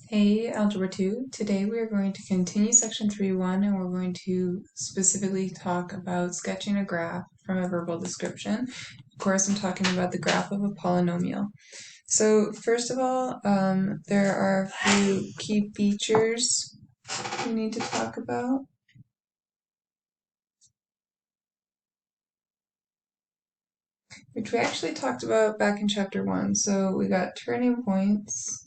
Hey, Algebra 2. Today we are going to continue section 3.1 and we're going to specifically talk about sketching a graph from a verbal description. Of course, I'm talking about the graph of a polynomial. So first of all, there are a few key features we need to talk about. Which we actually talked about back in chapter 1. So we got turning points.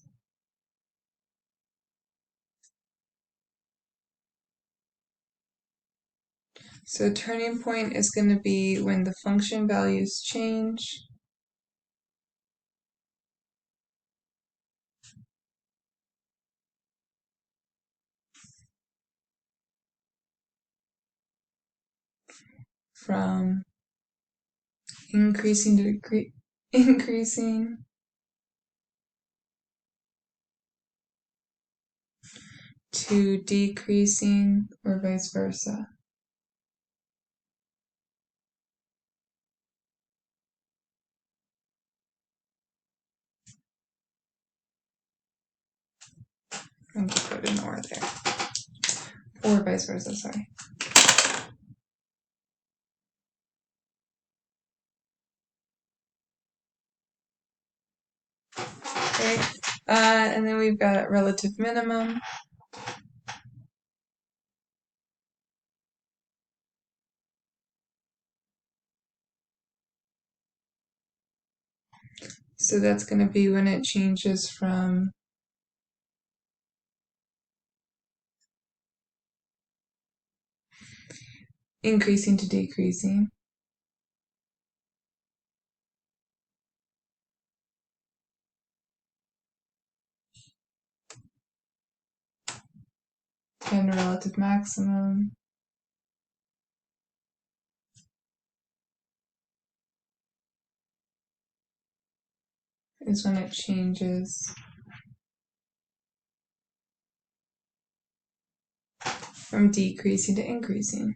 So turning point is going to be when the function values change. From increasing to increasing to decreasing or vice versa. I'm just put an or there. Or vice versa, sorry. Okay. And then we've got relative minimum. So that's going to be when it changes from increasing to decreasing. And relative maximum is when it changes from decreasing to increasing.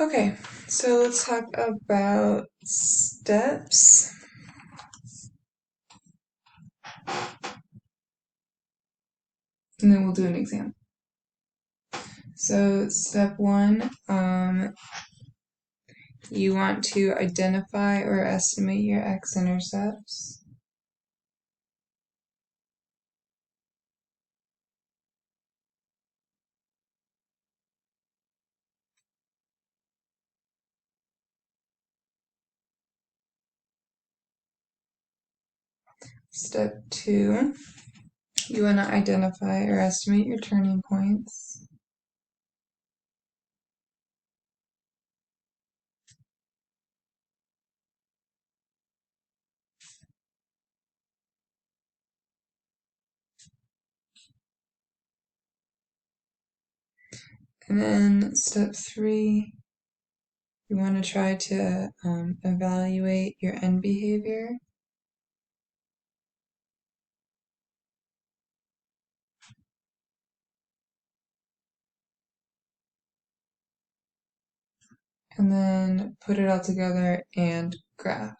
Okay, so let's talk about steps. And then we'll do an example. So step 1, you want to identify or estimate your x-intercepts. Step 2, you want to identify or estimate your turning points. And then step 3, you want to try to evaluate your end behavior. And then put it all together and graph.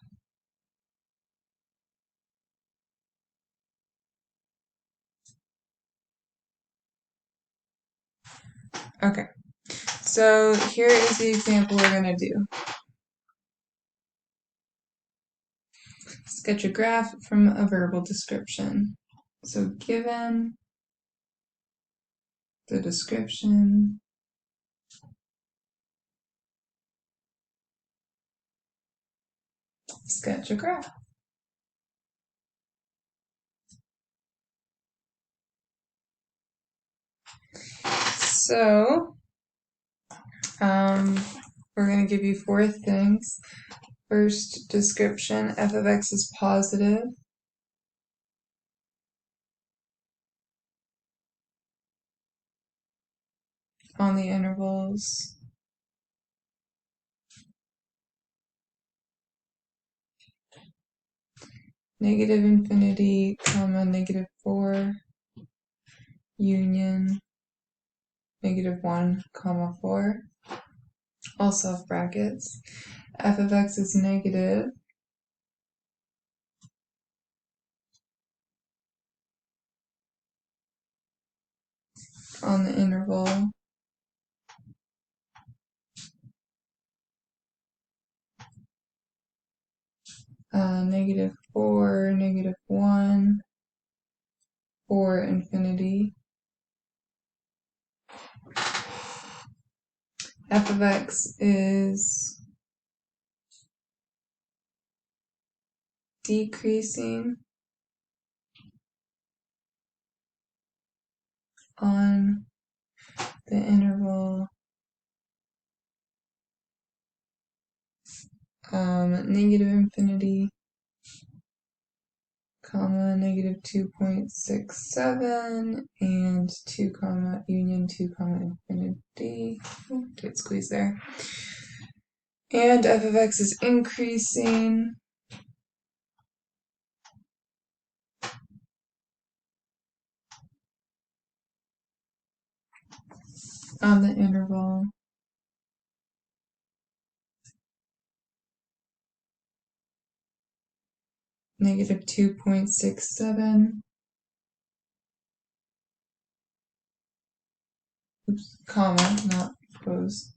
Okay, so here is the example we're going to do. Sketch a graph from a verbal description. So given the description, sketch a graph. So we're going to give you 4 things. First, description, f of x is positive. On the intervals negative infinity, comma, -4, union, negative 1, comma 4, all self brackets. F of x is negative on the interval negative 4, negative 1, 4, infinity. F of x is decreasing on the interval negative infinity, comma, negative 2.67, and 2, comma, union 2, comma, infinity. Oh, tight squeeze there. And f of x is increasing on the interval negative 2.67, oops, comma, not close,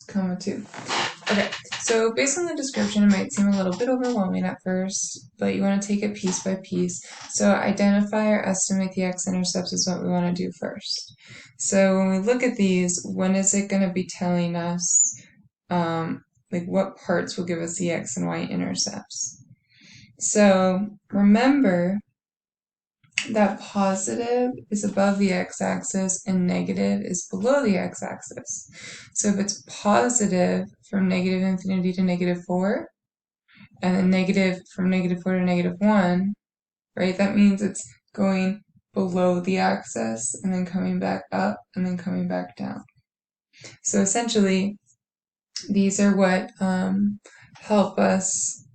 comma 2. Okay, so based on the description, it might seem a little bit overwhelming at first, but you want to take it piece by piece. So identify or estimate the x-intercepts is what we want to do first. So when we look at these, when is it going to be telling us, like what parts will give us the x and y intercepts? So remember that positive is above the x-axis and negative is below the x-axis. So if it's positive from negative infinity to negative 4, and then negative from negative 4 to negative 1, right, that means it's going below the axis and then coming back up and then coming back down. So essentially, these are what help us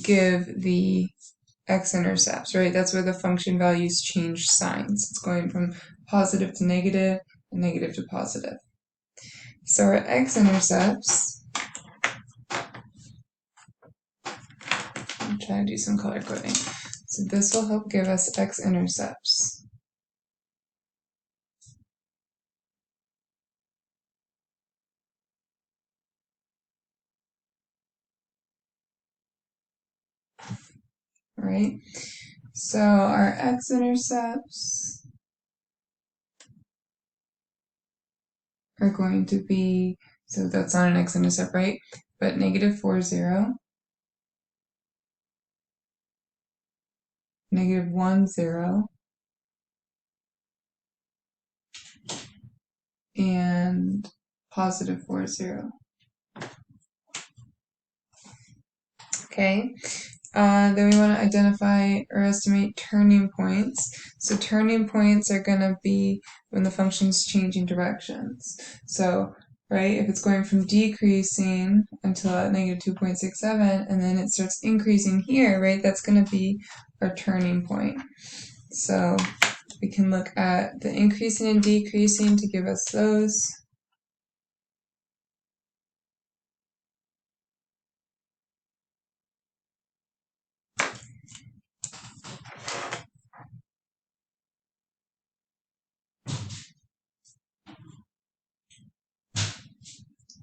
give the x-intercepts, right? That's where the function values change signs. It's going from positive to negative and negative to positive. So our x-intercepts, I'm trying to do some color coding. So this will help give us x-intercepts. Right? So our x-intercepts are going to be, so that's not an x-intercept, right? But negative 4, 0, negative 1, 0, and positive 4, 0. Okay, then we want to identify or estimate turning points. So turning points are going to be when the function's changing directions. So, right, if it's going from decreasing until at negative 2.67 and then it starts increasing here, right, that's going to be our turning point. So we can look at the increasing and decreasing to give us those.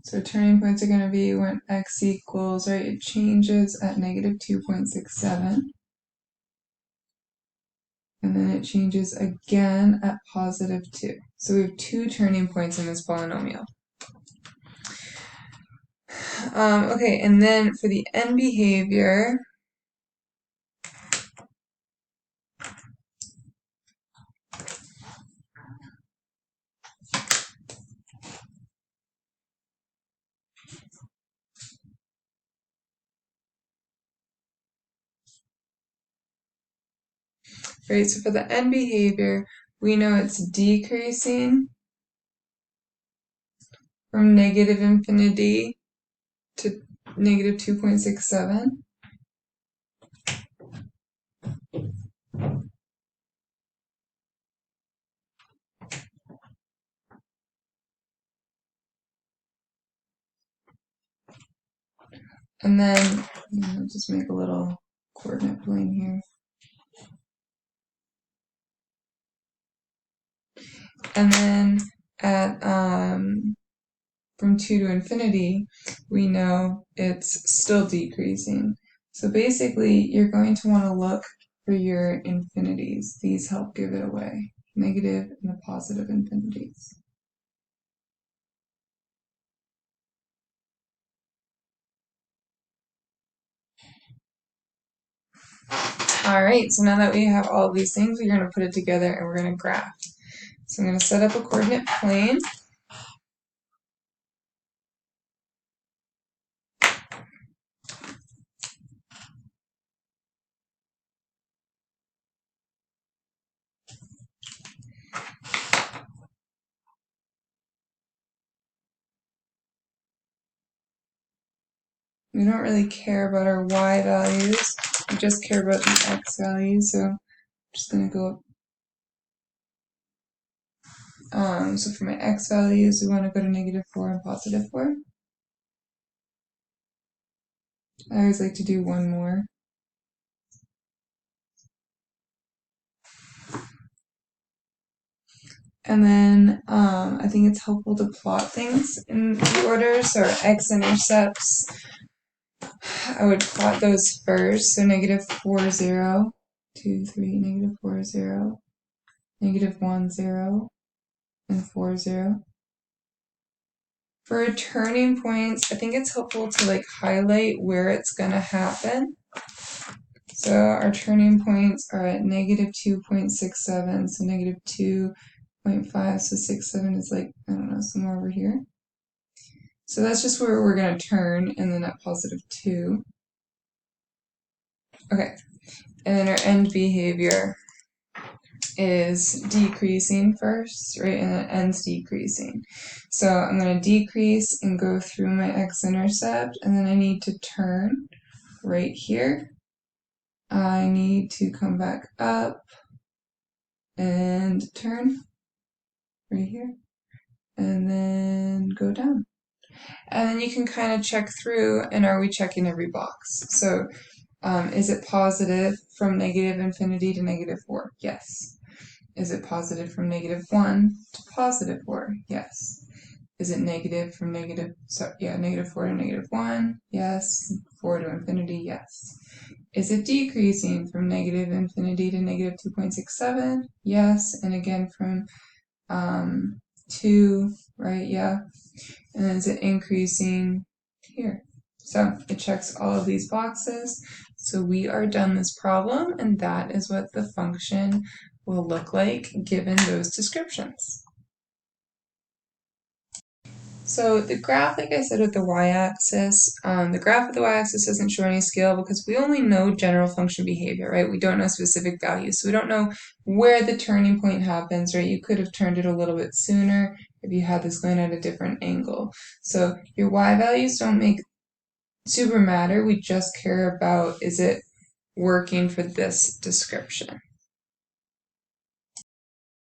So turning points are going to be when x equals, right, it changes at negative 2.67. And then it changes again at positive 2. So we have 2 turning points in this polynomial. Okay, and then for the end behavior, right, so for the end behavior, we know it's decreasing from negative infinity to negative 2.67. And then just make a little coordinate plane here. And then at from 2 to infinity, we know it's still decreasing. So basically, you're going to want to look for your infinities. These help give it away, negative and the positive infinities. All right, so now that we have all of these things, we're going to put it together and we're going to graph. So I'm going to set up a coordinate plane. We don't really care about our y values, we just care about the x values, so I'm just going to go up. So for my x values, we want to go to -4 and +4. I always like to do one more. And then I think it's helpful to plot things in the order. So our x-intercepts, I would plot those first. So -4, 0, 2, 3, -4, 0, -1, 0, and 4, 0. For turning points, I think it's helpful to like highlight where it's going to happen. So our turning points are at -2.67, so -2.5, so 6, 7 is like, I don't know, somewhere over here. So that's just where we're going to turn, and then at +2. Okay, and then our end behavior is decreasing first, right, and then ends decreasing. So I'm going to decrease and go through my x-intercept, and then I need to turn right here. I need to come back up and turn right here, and then go down. And then you can kind of check through, and are we checking every box? So is it positive from -infinity to -4? Yes. Is it positive from -1 to +4? Yes. Is it negative from -4 to -1? Yes. 4 to infinity? Yes. Is it decreasing from -infinity to -2.67? Yes. And again from 2, right? Yeah. And then is it increasing here? So it checks all of these boxes. So we are done this problem, and that is what the function will look like given those descriptions. So the graph, like I said, with the y-axis, the graph with the y-axis doesn't show any scale because we only know general function behavior, right? We don't know specific values, so we don't know where the turning point happens, right? You could have turned it a little bit sooner if you had this going at a different angle. So your y values don't make super matter. We just care about, is it working for this description?